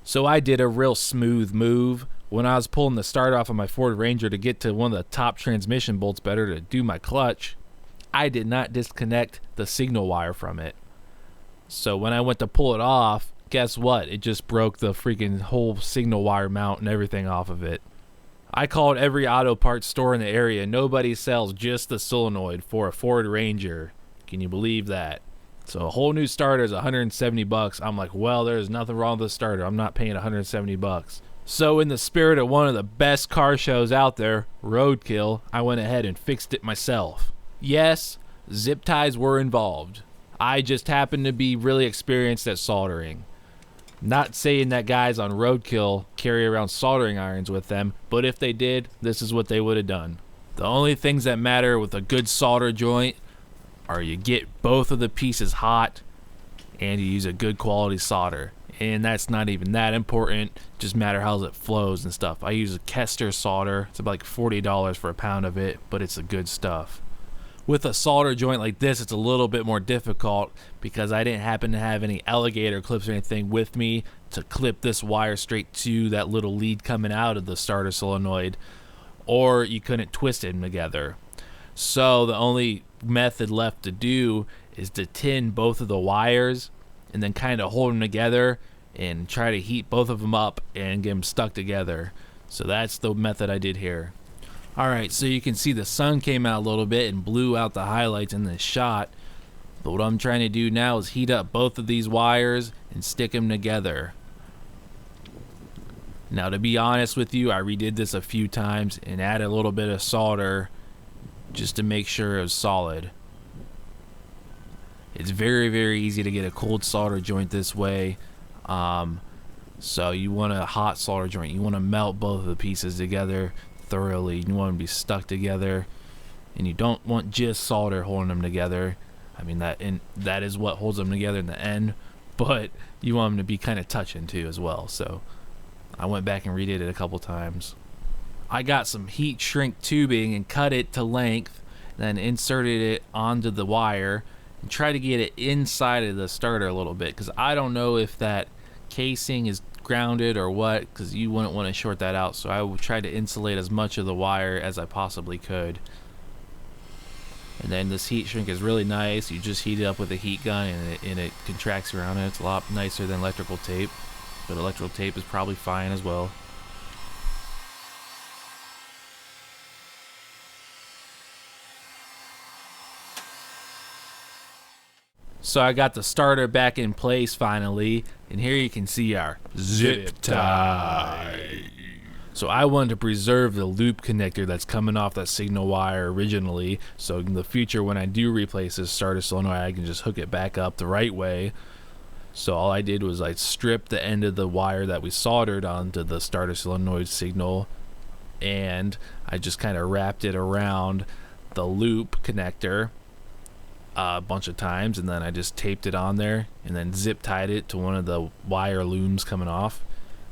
So I did a real smooth move. When I was pulling the start off of my Ford Ranger to get to one of the top transmission bolts better to do my clutch, I did not disconnect the signal wire from it. So when I went to pull it off, guess what? It just broke the freaking whole signal wire mount and everything off of it. I called every auto parts store in the area. Nobody sells just the solenoid for a Ford Ranger. Can you believe that? So a whole new starter is $170. I'm like, well, there's nothing wrong with the starter. I'm not paying $170. So in the spirit of one of the best car shows out there, Roadkill, I went ahead and fixed it myself. Yes, zip ties were involved. I just happened to be really experienced at soldering. Not saying that guys on Roadkill carry around soldering irons with them, but if they did, this is what they would have done. The only things that matter with a good solder joint are you get both of the pieces hot and you use a good quality solder. And that's not even that important, just matter how it flows and stuff. I use a Kester solder. It's about like $40 for a pound of it, but it's the good stuff. With a solder joint like this, it's a little bit more difficult because I didn't happen to have any alligator clips or anything with me to clip this wire straight to that little lead coming out of the starter solenoid, or you couldn't twist them together. So the only method left to do is to tin both of the wires and then kind of hold them together and try to heat both of them up and get them stuck together. So that's the method I did here. Alright, so you can see the sun came out a little bit and blew out the highlights in this shot. But what I'm trying to do now is heat up both of these wires and stick them together. Now, to be honest with you, I redid this a few times and added a little bit of solder just to make sure it was solid. It's very, very easy to get a cold solder joint this way. So you want a hot solder joint. You want to melt both of the pieces together thoroughly. You want them to be stuck together, and you don't want just solder holding them together. I mean, that is what holds them together in the end, but you want them to be kind of touching too as well. So I went back and redid it a couple times. I got some heat shrink tubing and cut it to length, then inserted it onto the wire and try to get it inside of the starter a little bit, because I don't know if that casing is grounded or what, because you wouldn't want to short that out. So I tried to insulate as much of the wire as I possibly could. And then this heat shrink is really nice. You just heat it up with a heat gun and it contracts around it. It's a lot nicer than electrical tape, but electrical tape is probably fine as well. So I got the starter back in place finally, and here you can see our zip tie. So I wanted to preserve the loop connector that's coming off that signal wire originally, so in the future when I do replace this starter solenoid, I can just hook it back up the right way. So all I did was I stripped the end of the wire that we soldered onto the starter solenoid signal, and I just kind of wrapped it around the loop connector a bunch of times, and then I just taped it on there and then zip tied it to one of the wire looms coming off,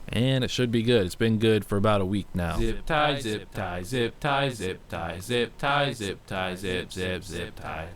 and it should be good. It's been good for about a week now. Zip tie, zip tie, zip tie, zip tie, zip tie, zip tie, zip, zip, zip tie.